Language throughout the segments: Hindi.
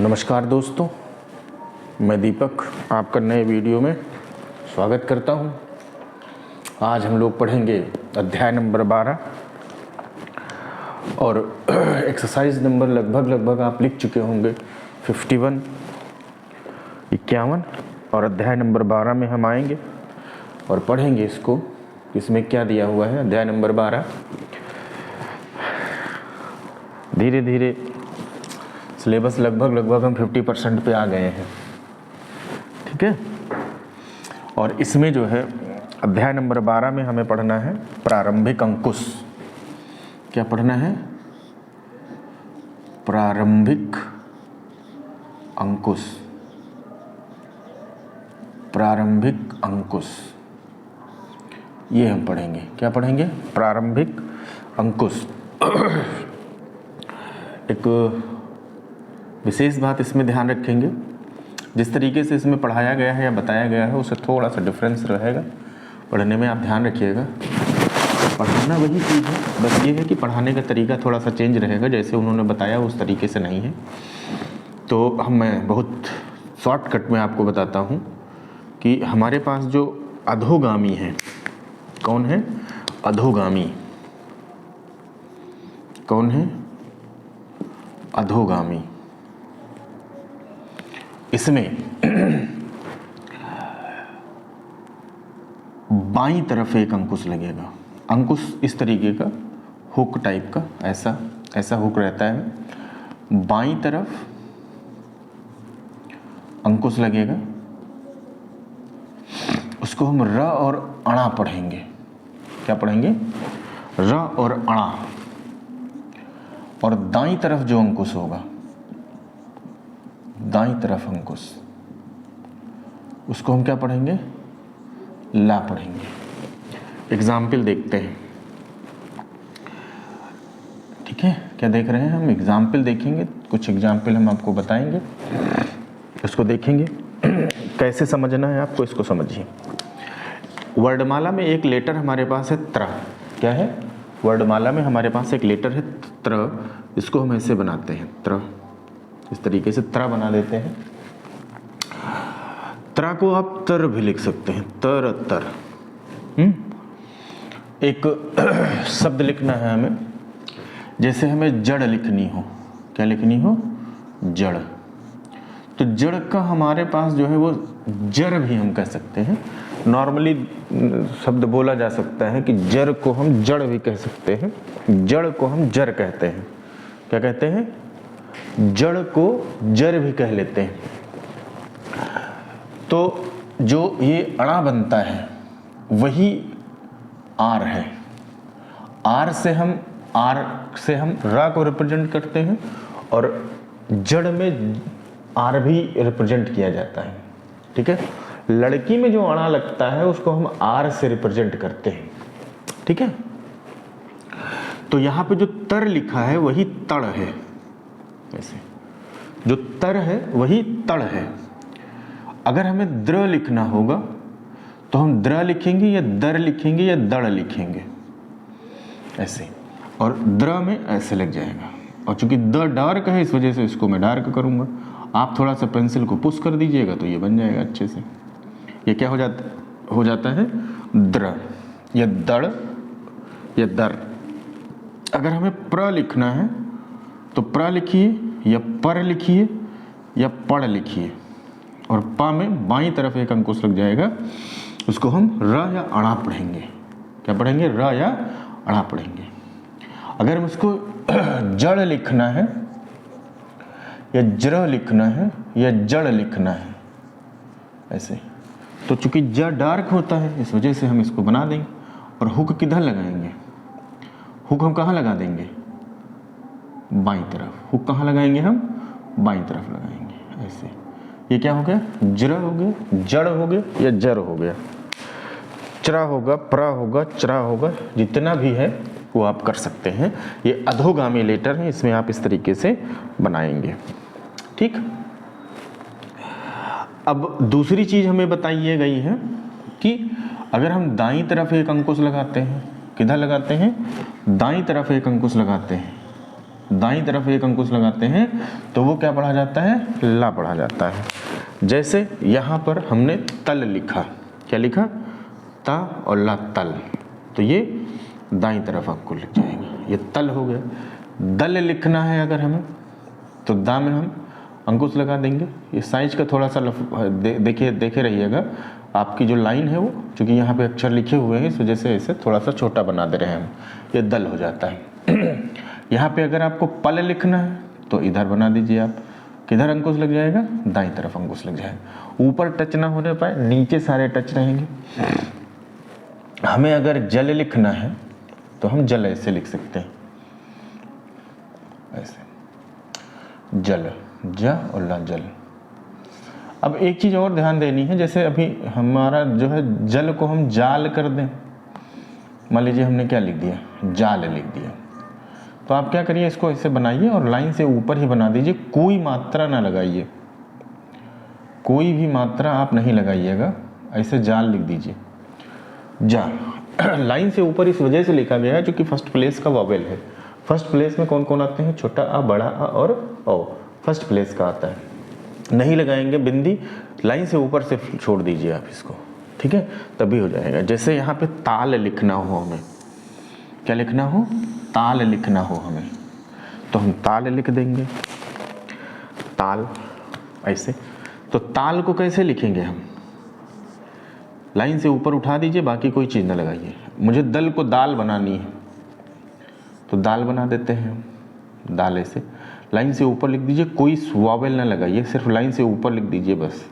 नमस्कार दोस्तों, मैं दीपक आपका नए वीडियो में स्वागत करता हूं। आज हम लोग पढ़ेंगे अध्याय नंबर 12 और एक्सरसाइज नंबर लगभग आप लिख चुके होंगे 51, 51 और अध्याय नंबर 12 में हम आएंगे और पढ़ेंगे इसको। इसमें क्या दिया हुआ है अध्याय नंबर 12। धीरे धीरे सिलेबस लगभग हम 50% पे आ गए हैं, ठीक है। और इसमें जो है अध्याय नंबर 12 में हमें पढ़ना है प्रारंभिक अंकुश। क्या पढ़ना है? प्रारंभिक अंकुश। प्रारंभिक अंकुश ये हम पढ़ेंगे। क्या पढ़ेंगे? प्रारंभिक अंकुश। एक विशेष बात इसमें ध्यान रखेंगे, जिस तरीके से इसमें पढ़ाया गया है या बताया गया है उससे थोड़ा सा डिफरेंस रहेगा पढ़ने में, आप ध्यान रखिएगा। पढ़ाना वही चीज़ है, बस ये है कि पढ़ाने का तरीका थोड़ा सा चेंज रहेगा, जैसे उन्होंने बताया उस तरीके से नहीं है। तो मैं बहुत शॉर्टकट में आपको बताता हूँ कि हमारे पास जो अधोगामी है, कौन है? अधोगामी। कौन है? अधोगामी। इसमें बाईं तरफ एक अंकुश लगेगा। अंकुश इस तरीके का हुक टाइप का, ऐसा हुक रहता है। बाईं तरफ अंकुश लगेगा, उसको हम र और अणा पढ़ेंगे। क्या पढ़ेंगे? र और अणा। और दाईं तरफ जो अंकुश होगा, दाईं तरफ अंकुश, उसको हम क्या पढ़ेंगे? ला पढ़ेंगे। एग्जाम्पल देखते हैं, ठीक है। क्या देख रहे हैं हम? एग्जाम्पल देखेंगे। कुछ एग्जाम्पल हम आपको बताएंगे, उसको देखेंगे। कैसे समझना है आपको, इसको समझिए। वर्णमाला में एक लेटर हमारे पास है त्र। क्या है? वर्णमाला में हमारे पास एक लेटर है त्र। इसको हम ऐसे बनाते हैं, त्र। इस तरीके से त्र बना देते हैं। त्र को आप तर भी लिख सकते हैं, तर तर। एक शब्द लिखना है हमें, जैसे हमें जड़ लिखनी हो। क्या लिखनी हो? जड़। तो जड़ का हमारे पास जो है वो जर भी हम कह सकते हैं। नॉर्मली शब्द बोला जा सकता है कि जड़ को हम जड़ भी कह सकते हैं, जड़ को हम जर कहते हैं। क्या कहते हैं? जड़ को जर भी कह लेते हैं। तो जो ये अणा बनता है वही आर है। आर से हम रा को रिप्रेजेंट करते हैं और जड़ में आर भी रिप्रेजेंट किया जाता है, ठीक है। लड़की में जो अणा लगता है उसको हम आर से रिप्रेजेंट करते हैं, ठीक है। तो यहाँ पे जो तर लिखा है वही तड़ है। ऐसे जो तर है वही तड़ है। अगर हमें द्र लिखना होगा तो हम द्र लिखेंगे या दर लिखेंगे या दड़ लिखेंगे, ऐसे। और द्र में ऐसे लग जाएगा। और चूंकि द डार्क है इस वजह से इसको मैं डार्क करूंगा। आप थोड़ा सा पेंसिल को पुश कर दीजिएगा तो ये बन जाएगा अच्छे से। ये क्या हो जाता है? द्र या दड़ या दर। अगर हमें प्र लिखना है तो प्र लिखिए या पर लिखिए या पढ़ लिखिए। और पा में बाईं तरफ एक अंकुश लग जाएगा, उसको हम र या अणा पढ़ेंगे। क्या पढ़ेंगे? र या अणा पढ़ेंगे। अगर हम उसको जड़ लिखना है या जड़ लिखना है या जड़ लिखना है, ऐसे। तो चूंकि ज डार्क होता है इस वजह से हम इसको बना देंगे। और हुक किधर लगाएंगे? हुक हम कहाँ लगा देंगे? बाईं तरफ। हुक कहाँ लगाएंगे हम? बाईं तरफ लगाएंगे, ऐसे। ये क्या हो गया? जड़ हो गया, जड़ हो गया या जर हो गया। चरा होगा, प्रा होगा, चरा होगा, जितना भी है वो आप कर सकते हैं। ये अधोगामी लेटर है, इसमें आप इस तरीके से बनाएंगे, ठीक। अब दूसरी चीज हमें बताई गई है कि अगर हम दाईं तरफ एक अंकुश लगाते हैं, किधर लगाते हैं? दाईं तरफ एक अंकुश लगाते हैं, दाईं तरफ एक अंकुश लगाते हैं तो वो क्या पढ़ा जाता है, ला पढ़ा जाता है। जैसे यहाँ पर हमने तल लिखा, क्या लिखा, ता और ला, तल, तो ये दाईं तरफ अंकुश लिख जाएगा, ये तल हो गया। दल लिखना है अगर हमें तो दा में हम अंकुश लगा देंगे। ये साइज का थोड़ा सा देखे रहिएगा, आपकी जो लाइन है वो, चूँकि यहाँ पे अक्षर लिखे हुए हैं इस वजह से इसे थोड़ा सा छोटा बना दे रहे हैं हम, ये दल हो जाता है। यहाँ पे अगर आपको पल लिखना है तो इधर बना दीजिए आप, किधर अंकुश लग जाएगा, दाईं तरफ अंकुश लग जाएगा। ऊपर टच ना होने पाए, नीचे सारे टच रहेंगे। हमें अगर जल लिखना है तो हम जल ऐसे लिख सकते हैं, ऐसे, जल, ज और ला, जल। अब एक चीज़ और ध्यान देनी है, जैसे अभी हमारा जो है जल को हम जाल कर दें, मान लीजिए हमने क्या लिख दिया, जाल लिख दिया, तो आप क्या करिए, इसको ऐसे बनाइए और लाइन से ऊपर ही बना दीजिए, कोई मात्रा ना लगाइए, कोई भी मात्रा आप नहीं लगाइएगा, ऐसे जाल लिख दीजिए, जा। लाइन से ऊपर इस वजह से लिखा गया है क्योंकि फर्स्ट प्लेस का वॉवेल है। फर्स्ट प्लेस में कौन कौन आते हैं, छोटा आ, बड़ा आ और ओ, फर्स्ट प्लेस का आता है। नहीं लगाएंगे बिंदी, लाइन से ऊपर से छोड़ दीजिए आप इसको, ठीक है, तभी हो जाएगा। जैसे यहाँ पे ताल लिखना हो हमें, क्या लिखना हो, ताल लिखना हो हमें, तो हम ताल लिख देंगे, ताल, ऐसे। तो ताल को कैसे लिखेंगे हम, लाइन से ऊपर उठा दीजिए, बाकी कोई चीज़ ना लगाइए। मुझे दल को दाल बनानी है तो दाल बना देते हैं हम, दाल ऐसे लाइन से ऊपर लिख दीजिए, कोई वावेल ना लगाइए, सिर्फ लाइन से ऊपर लिख दीजिए बस,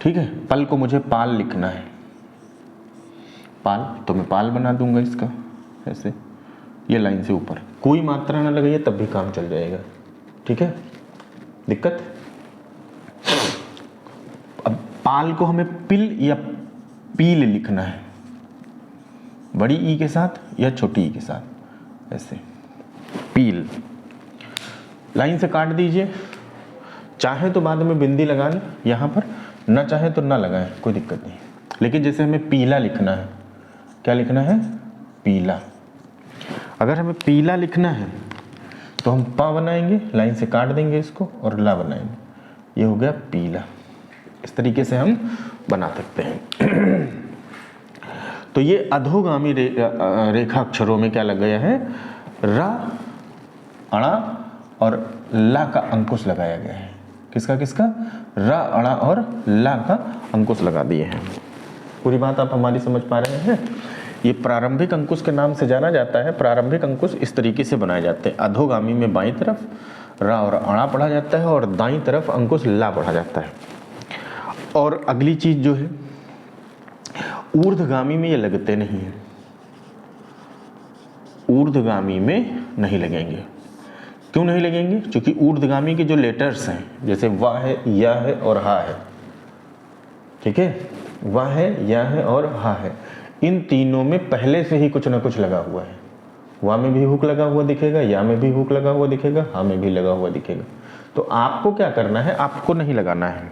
ठीक है। पल को मुझे पाल लिखना है, पाल, तो मैं पाल बना दूंगा इसका ऐसे, ये लाइन से ऊपर, कोई मात्रा ना लगाइए तब भी काम चल जाएगा, ठीक है, दिक्कत। अब पाल को हमें पिल या पील लिखना है, बड़ी ई के साथ या छोटी ई के साथ, ऐसे, पील। लाइन से काट दीजिए, चाहे तो बाद में बिंदी लगा लें यहाँ पर, ना चाहे तो ना लगाएं, कोई दिक्कत नहीं। लेकिन जैसे हमें पीला लिखना है, क्या लिखना है, पीला। अगर हमें पीला लिखना है तो हम पा बनाएंगे, लाइन से काट देंगे इसको और ला बनाएंगे, ये हो गया पीला। इस तरीके से हम बना सकते हैं। तो ये अधोगामी रेखा अक्षरों में क्या लग गया है, रा, अणा और ला का अंकुश लगाया गया है। किसका किसका, रा, अणा और ला का अंकुश लगा दिए हैं। पूरी बात आप हमारी समझ पा रहे हैं। ये प्रारंभिक अंकुश के नाम से जाना जाता है। प्रारंभिक अंकुश इस तरीके से बनाए जाते हैं, अधोगामी में बाईं तरफ रा और अणा पढ़ा जाता है और दाईं तरफ अंकुश ला पढ़ा जाता है। और अगली चीज जो है, ऊर्ध्वगामी में ये लगते नहीं है, ऊर्ध्वगामी में नहीं लगेंगे। क्यों नहीं लगेंगे, क्योंकि ऊर्ध्वगामी के जो लेटर्स हैं, जैसे वा है, या है और हा है, ठीक है, वा है, या है और हा है, इन तीनों में पहले से ही कुछ ना कुछ लगा हुआ है। वा में भी हुक लगा हुआ दिखेगा, या में भी हुक लगा हुआ दिखेगा, हा में भी लगा हुआ दिखेगा। तो आपको क्या करना है, आपको नहीं लगाना है,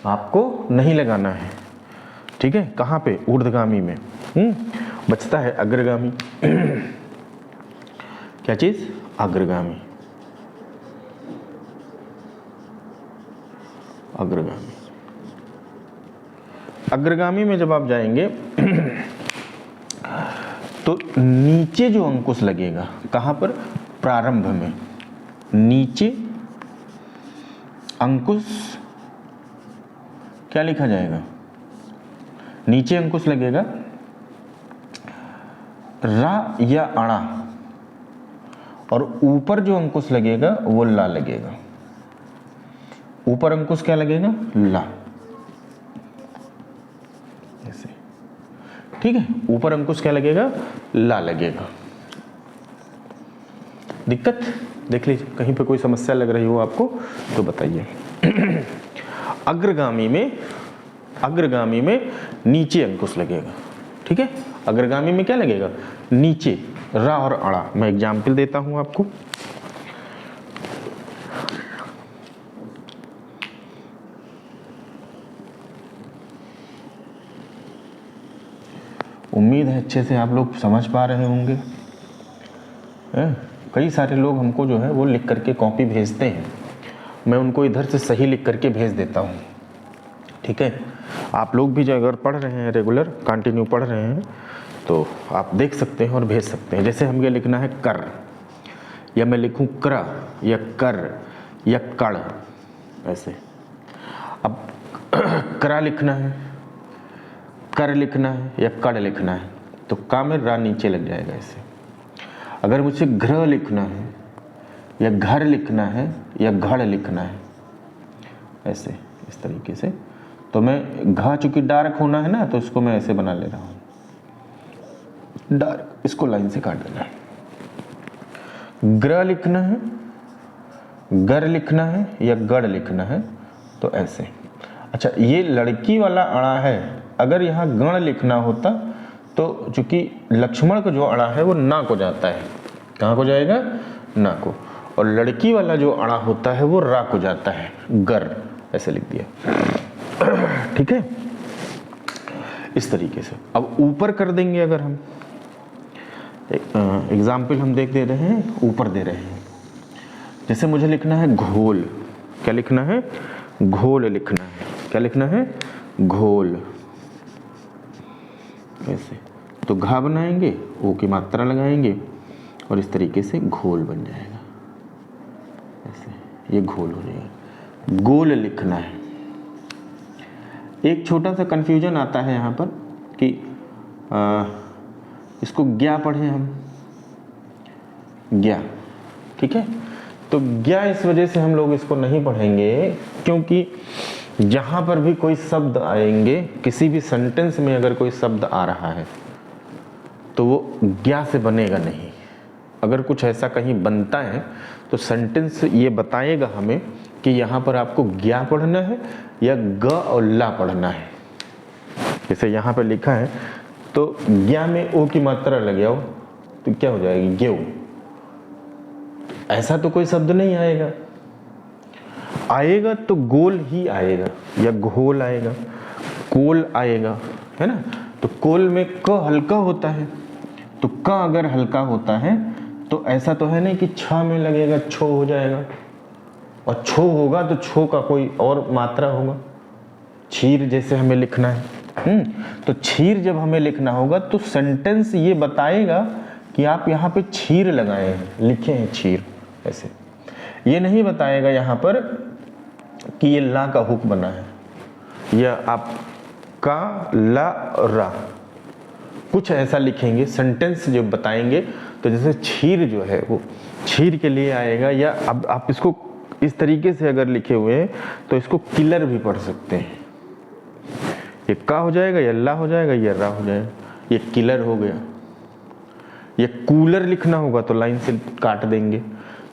आपको नहीं लगाना है, ठीक है। कहाँ पे, ऊर्ध्वगामी में। बचता है अग्रगामी। क्या चीज, अग्रगामी, अग्रगामी। अग्रगामी में जब आप जाएंगे तो नीचे जो अंकुश लगेगा, कहां पर, प्रारंभ में, नीचे अंकुश क्या लिखा जाएगा, नीचे अंकुश लगेगा रा या अणा, और ऊपर जो अंकुश लगेगा वो ला लगेगा। ऊपर अंकुश क्या लगेगा, ला, ऐसे, ठीक है। ऊपर अंकुश क्या लगेगा, ला लगेगा। दिक्कत देख लीजिए, कहीं पे कोई समस्या लग रही हो आपको तो बताइए। अग्रगामी में नीचे अंकुश लगेगा, ठीक है। अग्रगामी में क्या लगेगा, नीचे, रा और अड़ा। मैं एग्जाम्पल देता हूं आपको। उम्मीद है अच्छे से आप लोग समझ पा रहे होंगे। कई सारे लोग हमको जो है वो लिख करके कॉपी भेजते हैं, मैं उनको इधर से सही लिख करके भेज देता हूँ। ठीक है, आप लोग भी जो अगर पढ़ रहे हैं रेगुलर कंटिन्यू पढ़ रहे हैं तो आप देख सकते हैं और भेज सकते हैं। जैसे हमें लिखना है कर, या मैं लिखूं क्र या कर या कड़, ऐसे। अब करा लिखना है, कर लिखना है या कड़ लिखना है तो का में रा नीचे लग जाएगा ऐसे। अगर मुझे घृ लिखना है या घर लिखना है या घड़ लिखना है ऐसे, इस तरीके से, तो मैं घा चूंकि डार्क होना है ना तो इसको मैं ऐसे बना ले रहा हूँ डार्क, इसको लाइन से काट देना है। ग्र लिखना है, गर लिखना है या गढ़ लिखना है तो ऐसे। अच्छा, ये लड़की वाला अड़ा है, अगर यहाँ गण लिखना होता तो चूंकि लक्ष्मण का जो अड़ा है वो ना को जाता है, कहाँ को जाएगा, ना को, और लड़की वाला जो अड़ा होता है वो रा को जाता है, गर, ऐसे लिख दिया। ठीक है, इस तरीके से। अब ऊपर कर देंगे, अगर हम एग्जाम्पल हम देख दे रहे हैं, ऊपर दे रहे हैं। जैसे मुझे लिखना है घोल, क्या लिखना है, घोल लिखना है, क्या लिखना है, घोल, ऐसे। तो घा बनाएंगे, ओ की मात्रा लगाएंगे और इस तरीके से घोल बन जाएगा ऐसे, ये घोल हो जाएगा। गोल लिखना है। एक छोटा सा कंफ्यूजन आता है यहाँ पर कि इसको ज्ञा पढ़े हम, ज्ञा, ठीक है। तो ज्ञा इस वजह से हम लोग इसको नहीं पढ़ेंगे क्योंकि जहाँ पर भी कोई शब्द आएंगे, किसी भी सेंटेंस में अगर कोई शब्द आ रहा है तो वो ज्ञा से बनेगा नहीं। अगर कुछ ऐसा कहीं बनता है तो सेंटेंस ये बताएगा हमें कि यहाँ पर आपको ज्ञा पढ़ना है या ग और ला पढ़ना है। जैसे यहाँ पर लिखा है तो ज्ञा में ओ की मात्रा लग जाओ तो क्या हो जाएगी, गेऊ। ऐसा तो कोई शब्द नहीं आएगा, आएगा तो गोल ही आएगा या घोल आएगा, कोल आएगा, है ना। तो कोल में क हल्का होता है, तो क अगर हल्का होता है तो ऐसा तो है नहीं कि छ में लगेगा छो हो जाएगा, और छो होगा तो छो का कोई और मात्रा होगा। छीर जैसे हमें लिखना है, तो छीर जब हमें लिखना होगा तो सेंटेंस ये बताएगा कि आप यहाँ पे छीर लगाए हैं, लिखे हैं छीर, ऐसे। ये नहीं बताएगा यहाँ पर कि ये ला का हुक बना है, या आप का ला रा कुछ ऐसा लिखेंगे, सेंटेंस जो बताएंगे। तो जैसे छीर जो है वो छीर के लिए आएगा, या अब आप इसको इस तरीके से अगर लिखे हुए हैं तो इसको किलर भी पढ़ सकते हैं। ये का हो जाएगा, या ला हो जाएगा, या रा हो जाएगा, ये किलर हो गया। ये कूलर लिखना होगा तो लाइन से काट देंगे।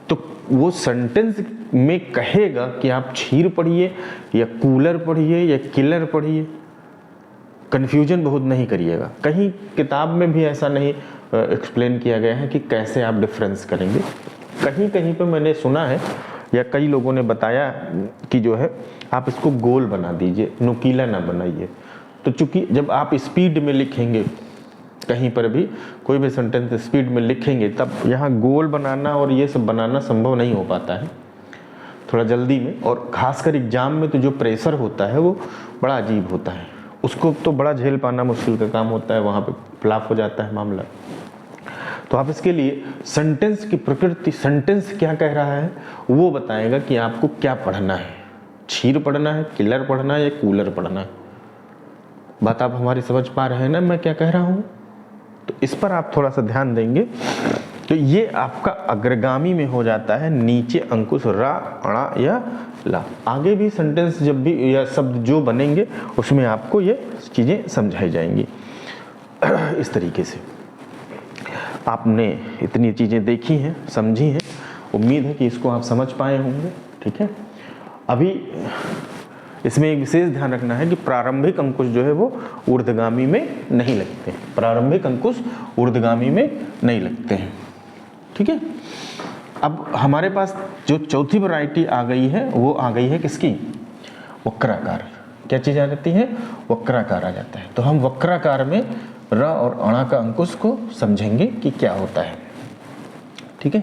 तो वो सेंटेंस में कहेगा कि आप छीर पढ़िए या कूलर पढ़िए या किलर पढ़िए। कन्फ्यूजन बहुत नहीं करिएगा, कहीं किताब में भी ऐसा नहीं एक्सप्लेन किया गया है कि कैसे आप डिफरेंस करेंगे। कहीं कहीं पे मैंने सुना है या कई लोगों ने बताया कि जो है आप इसको गोल बना दीजिए, नुकीला ना बनाइए। तो चूंकि जब आप स्पीड में लिखेंगे, कहीं पर भी कोई भी सेंटेंस स्पीड में लिखेंगे, तब यहाँ गोल बनाना और ये सब बनाना संभव नहीं हो पाता है थोड़ा जल्दी में। और खासकर एग्जाम में तो जो प्रेशर होता है वो बड़ा अजीब होता है, उसको तो बड़ा झेल पाना मुश्किल का काम होता है, वहाँ पे फ्लॉप हो जाता है मामला। तो आप इसके लिए सेंटेंस की प्रकृति, सेंटेंस क्या कह रहा है वो बताएगा कि आपको क्या पढ़ना है, छीर पढ़ना है, किलर पढ़ना है या कूलर पढ़ना है। बात आप हमारी समझ पा रहे हैं ना मैं क्या कह रहा हूँ। तो इस पर आप थोड़ा सा ध्यान देंगे तो ये आपका अग्रगामी में हो जाता है, नीचे अंकुश रा अणा या ला। आगे भी सेंटेंस जब भी या शब्द जो बनेंगे उसमें आपको ये चीज़ें समझाई जाएंगी। इस तरीके से आपने इतनी चीज़ें देखी हैं, समझी हैं, उम्मीद है कि इसको आप समझ पाए होंगे। ठीक है, अभी इसमें एक विशेष ध्यान रखना है कि प्रारंभिक अंकुश जो है वो ऊर्ध्वगामी में नहीं लगते हैं, प्रारंभिक अंकुश ऊर्ध्वगामी में नहीं लगते हैं। ठीक है, अब हमारे पास जो चौथी वैरायटी आ गई है वो आ गई है किसकी, वक्राकार। क्या चीज़ आ जाती है, वक्राकार आ जाता है। तो हम वक्राकार में र और अणा का अंकुश को समझेंगे कि क्या होता है। ठीक है,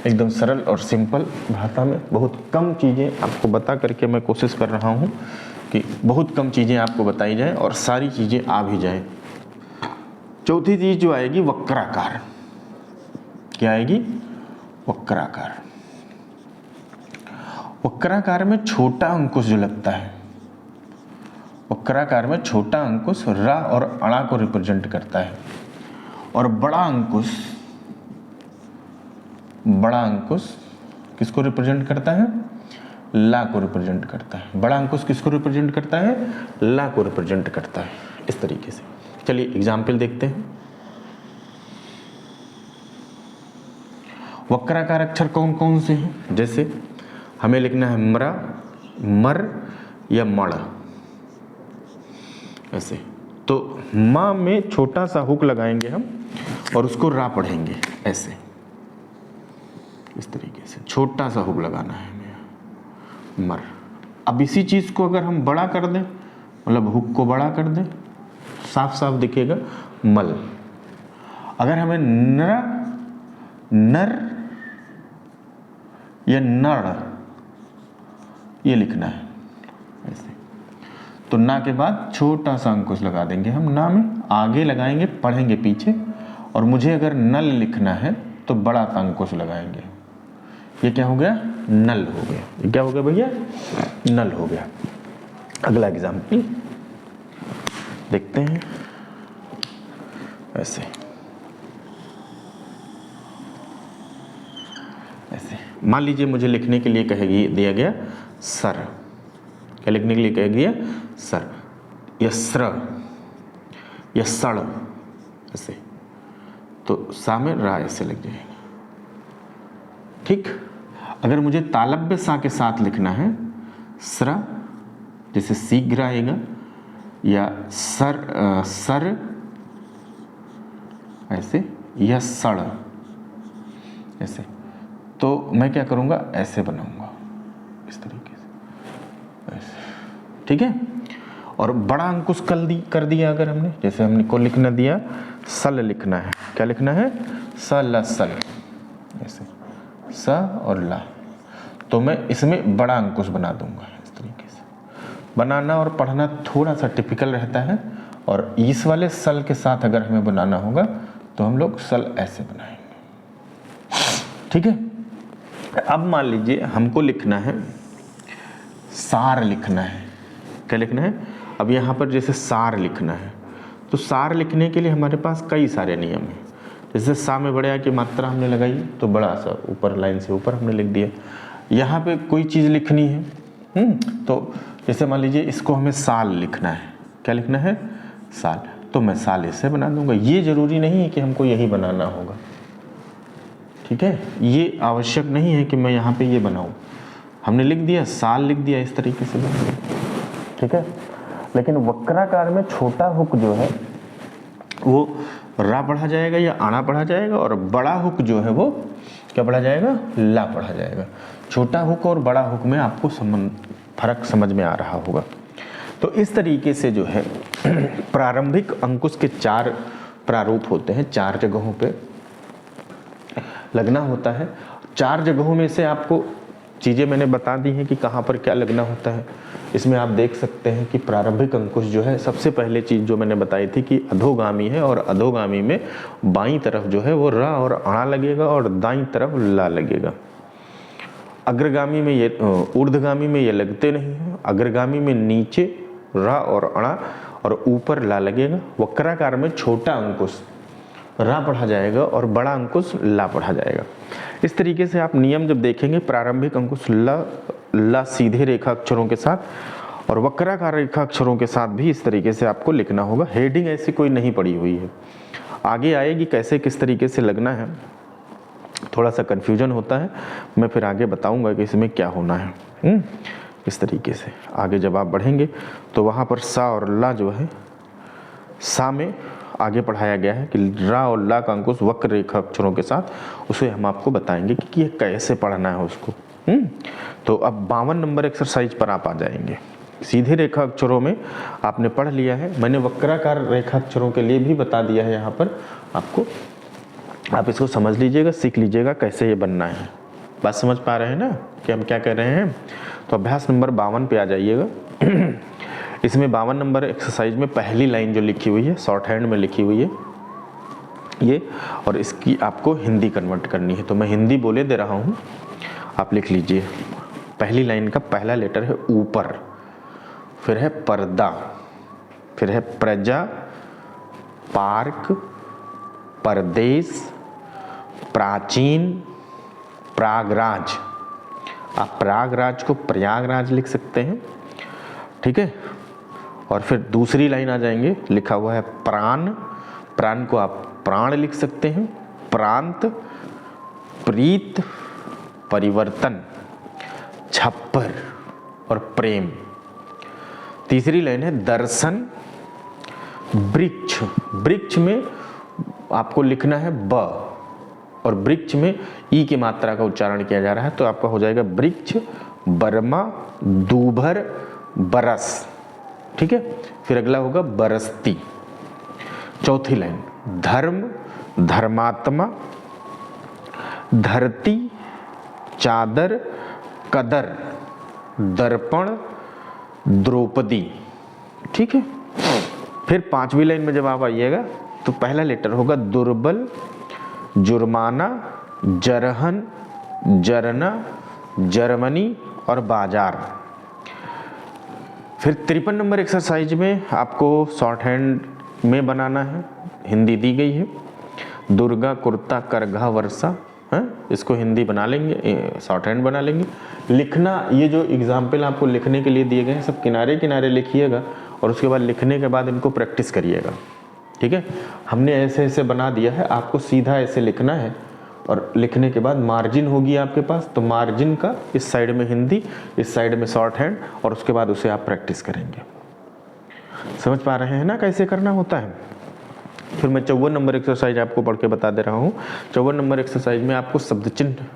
एकदम सरल और सिंपल भाषा में बहुत कम चीज़ें आपको बता करके मैं कोशिश कर रहा हूँ कि बहुत कम चीज़ें आपको बताई जाए और सारी चीज़ें आ भी जाए। चौथी चीज़ जो आएगी वक्राकार। क्या आएगी? वक्राकार। वक्राकार में छोटा अंकुश जो लगता है, वक्राकार में छोटा अंकुश रा और अणा को रिप्रेजेंट करता है और बड़ा अंकुश किसको रिप्रेजेंट करता है? ला को रिप्रेजेंट करता है। बड़ा अंकुश किसको रिप्रेजेंट करता है? ला को रिप्रेजेंट करता है। इस तरीके से चलिए एग्जाम्पल देखते हैं। वक्राकार अक्षर कौन कौन से हैं? जैसे हमें लिखना है मरा, मर या मड़, ऐसे। तो माँ में छोटा सा हुक लगाएंगे हम और उसको रा पढ़ेंगे ऐसे, इस तरीके से छोटा सा हुक लगाना है हमें, मर। अब इसी चीज को अगर हम बड़ा कर दें, मतलब हुक को बड़ा कर दें, साफ साफ दिखेगा मल। अगर हमें नर या नड़ ये लिखना है ऐसे, तो ना के बाद छोटा सा अंकुश लगा देंगे हम, ना में आगे लगाएंगे, पढ़ेंगे पीछे। और मुझे अगर नल लिखना है तो बड़ा सा अंकुश लगाएंगे। ये क्या हो गया? नल हो गया। ये क्या हो गया भैया? नल हो गया। अगला एग्जाम्पल देखते हैं ऐसे, ऐसे। मान लीजिए मुझे लिखने के लिए कहेगी दिया गया सर। क्या लिखने के लिए कह गया? सर या स्र या सड़, ऐसे। तो सा में रा ऐसे लग जाएगा। ठीक। अगर मुझे तालव्य सा के साथ लिखना है, स्र जैसे शीघ्र आएगा, या सर ऐसे, या सड़ ऐसे, तो मैं क्या करूंगा? ऐसे बनाऊंगा, इस तरीके से ऐसे। ठीक है। और बड़ा अंकुश कर दिया अगर हमने, जैसे हमने को लिखना दिया सल लिखना है। क्या लिखना है? सल, सल ऐसे, स और ला, तो मैं इसमें बड़ा अंकुश बना दूंगा इस तरीके से। बनाना और पढ़ना थोड़ा सा टिपिकल रहता है, और इस वाले सल के साथ अगर हमें बनाना होगा तो हम लोग सल ऐसे बनाएंगे। ठीक है। अब मान लीजिए हमको लिखना है सार लिखना है। क्या लिखना है? अब यहाँ पर जैसे सार लिखना है, तो सार लिखने के लिए हमारे पास कई सारे नियम हैं। जैसे सा में बड़े आ की मात्रा हमने लगाई तो बड़ा सा ऊपर लाइन से ऊपर हमने लिख दिया। यहाँ पे कोई चीज़ लिखनी है, तो जैसे मान लीजिए इसको हमें साल लिखना है। क्या लिखना है? साल, तो मैं साल ऐसे बना दूंगा। ये जरूरी नहीं है कि हमको यही बनाना होगा। ठीक है, ये आवश्यक नहीं है कि मैं यहाँ पे ये बनाऊँ। हमने लिख दिया साल, लिख दिया, इस तरीके से बना दिया। ठीक है। लेकिन वक्राकार में छोटा हुक जो है वो रा पढ़ा जाएगा या आना पढ़ा जाएगा, और बड़ा हुक जो है वो क्या पढ़ा जाएगा? ला पढ़ा जाएगा। छोटा हुक और बड़ा हुक में आपको फर्क समझ में आ रहा होगा। तो इस तरीके से जो है प्रारंभिक अंकुश के 4 प्रारूप होते हैं, 4 जगहों पे लगना होता है। 4 जगहों में से आपको चीज़ें मैंने बता दी हैं कि कहाँ पर क्या लगना होता है। इसमें आप देख सकते हैं कि प्रारंभिक अंकुश जो है, सबसे पहले चीज़ जो मैंने बताई थी कि अधोगामी है, और अधोगामी में बाईं तरफ जो है वो रा और अणा लगेगा और दाईं तरफ ला लगेगा। अग्रगामी में ये, ऊर्ध्वगामी में ये लगते नहीं हैं। अग्रगामी में नीचे रा और अणा और ऊपर ला लगेगा। वक्राकार में छोटा अंकुश रा पढ़ा जाएगा और बड़ा अंकुश ला पढ़ा जाएगा। इस तरीके से आप नियम जब देखेंगे, प्रारंभिक अंकुश ला सीधे रेखा अक्षरों के साथ और वक्राकार रेखा अक्षरों के साथ भी इस तरीके से आपको लिखना होगा। हेडिंग ऐसी कोई नहीं पड़ी हुई है, आगे आएगी कैसे किस तरीके से लगना है। थोड़ा सा कन्फ्यूजन होता है, मैं फिर आगे बताऊंगा कि इसमें क्या होना है। इस तरीके से आगे जब आप बढ़ेंगे तो वहाँ पर सा और ला जो है, सा में आगे पढ़ाया गया है कि रा और ला का अंकुश वक्र रेखा अक्षरों के साथ, उसे हम आपको बताएंगे कि ये कैसे पढ़ना है उसको। तो अब 52 नंबर एक्सरसाइज पर आप आ जाएंगे। सीधे रेखा अक्षरों में आपने पढ़ लिया है, मैंने वक्राकार रेखा अक्षरों के लिए भी बता दिया है यहाँ पर आपको। आप इसको समझ लीजिएगा, सीख लीजिएगा कैसे ये बनना है। बात समझ पा रहे हैं ना कि हम क्या कर रहे हैं। तो अभ्यास नंबर 52 पे आ जाइएगा। इसमें 52 नंबर एक्सरसाइज में पहली लाइन जो लिखी हुई है शॉर्ट हैंड में लिखी हुई है ये, और इसकी आपको हिंदी कन्वर्ट करनी है। तो मैं हिंदी बोले दे रहा हूँ, आप लिख लीजिए। पहली लाइन का पहला लेटर है ऊपर, फिर है पर्दा, फिर है प्रजा, पार्क, परदेश, प्राचीन, प्रयागराज। आप प्रयागराज को प्रयागराज लिख सकते हैं, ठीक है। और फिर दूसरी लाइन आ जाएंगे, लिखा हुआ है प्राण, प्राण को आप प्राण लिख सकते हैं, प्रांत, प्रीत, परिवर्तन, छप्पर और प्रेम। तीसरी लाइन है दर्शन, वृक्ष, वृक्ष में आपको लिखना है ब, और वृक्ष में ई की मात्रा का उच्चारण किया जा रहा है, तो आपका हो जाएगा वृक्ष, बर्मा, दूभर, बरस, ठीक है। फिर अगला होगा बरसती। चौथी लाइन धर्म, धर्मात्मा, धरती, चादर, कदर, दर्पण, द्रौपदी, ठीक है। फिर पांचवी लाइन में जब आप आइएगा तो पहला लेटर होगा दुर्बल, जुर्माना, जरहन, जरना, जर्मनी और बाजार। फिर 53 नंबर एक्सरसाइज में आपको शॉर्ट हैंड में बनाना है, हिंदी दी गई है। दुर्गा, कुर्ता, करघा, वर्षा, है इसको हिंदी बना लेंगे, शॉर्ट हैंड बना लेंगे। लिखना, ये जो एग्जाम्पल आपको लिखने के लिए दिए गए हैं सब किनारे किनारे लिखिएगा, और उसके बाद लिखने के बाद इनको प्रैक्टिस करिएगा, ठीक है। हमने ऐसे ऐसे बना दिया है, आपको सीधा ऐसे लिखना है, और लिखने के बाद मार्जिन होगी आपके पास, तो मार्जिन का इस साइड में हिंदी, इस साइड में शॉर्ट हैंड, और उसके बाद उसे आप प्रैक्टिस करेंगे। समझ पा रहे हैं ना कैसे करना होता है। फिर मैं 54 नंबर एक्सरसाइज आपको पढ़ के बता दे रहा हूँ। 54 नंबर एक्सरसाइज में आपको शब्द चिन्ह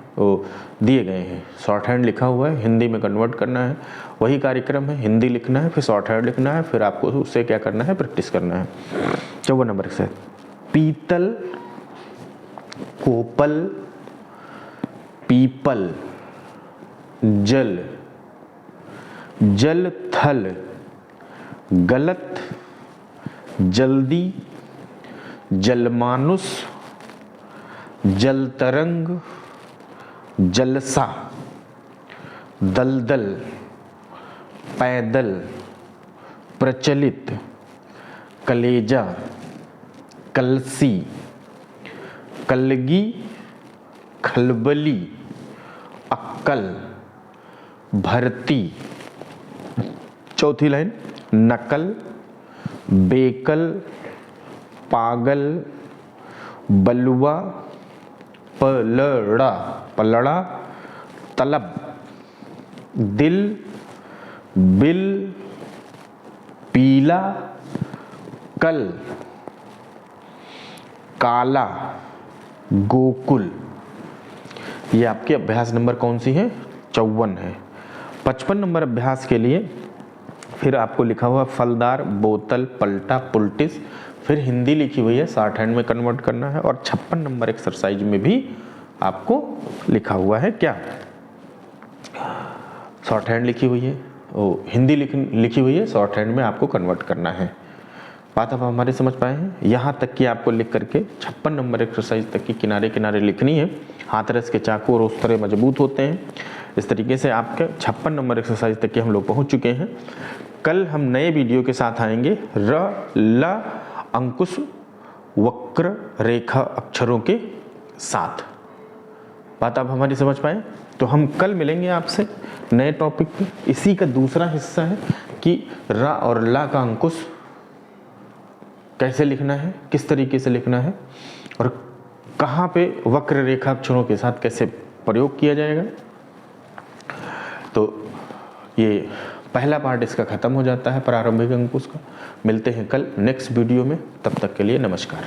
दिए गए हैं, शॉर्ट हैंड लिखा हुआ है, हिंदी में कन्वर्ट करना है, वही कार्यक्रम है, हिंदी लिखना है, फिर शॉर्ट हैंड लिखना है, फिर आपको उससे क्या करना है, प्रैक्टिस करना है। 54 नंबर एक्सरसाइज पीतल, कोपल, पीपल, जल, जल थल, गलत, जल्दी, जलमानुष, जलतरंग, जलसा, दलदल, पैदल, प्रचलित, कलेजा, कलसी, कलगी, खलबली, अक्कल, भर्ती। चौथी लाइन नकल, बेकल, पागल, बलुआ, पलड़ा, पलड़ा, तलब, दिल, बिल, पीला, कल, काला, गोकुल। ये आपके अभ्यास नंबर कौन सी है, 54 है। 55 नंबर अभ्यास के लिए फिर आपको लिखा हुआ फलदार, बोतल, पलटा, पुलटिस, फिर हिंदी लिखी हुई है, शॉर्ट हैंड में कन्वर्ट करना है। और 56 नंबर एक्सरसाइज में भी आपको लिखा हुआ है क्या, शॉर्ट हैंड लिखी हुई है, हिंदी लिखी हुई है, शॉर्ट हैंड में आपको कन्वर्ट करना है। बात अब हमारे समझ पाए हैं। यहाँ तक कि आपको लिख करके 56 नंबर एक्सरसाइज तक की किनारे किनारे लिखनी है। हाथरस के चाकू और उस तरह मजबूत होते हैं। इस तरीके से आपके 56 नंबर एक्सरसाइज तक के हम लोग पहुँच चुके हैं। कल हम नए वीडियो के साथ आएंगे र, ल, अंकुश, वक्र रेखा अक्षरों के साथ। बात आप हमारी समझ पाए। तो हम कल मिलेंगे आपसे नए टॉपिक पे। इसी का दूसरा हिस्सा है कि र और ला का अंकुश कैसे लिखना है, किस तरीके से लिखना है, और कहाँ पे वक्र रेखा अक्षरों के साथ कैसे प्रयोग किया जाएगा। तो ये पहला पार्ट इसका खत्म हो जाता है, प्रारंभिक अंकुश का। मिलते हैं कल नेक्स्ट वीडियो में, तब तक के लिए नमस्कार।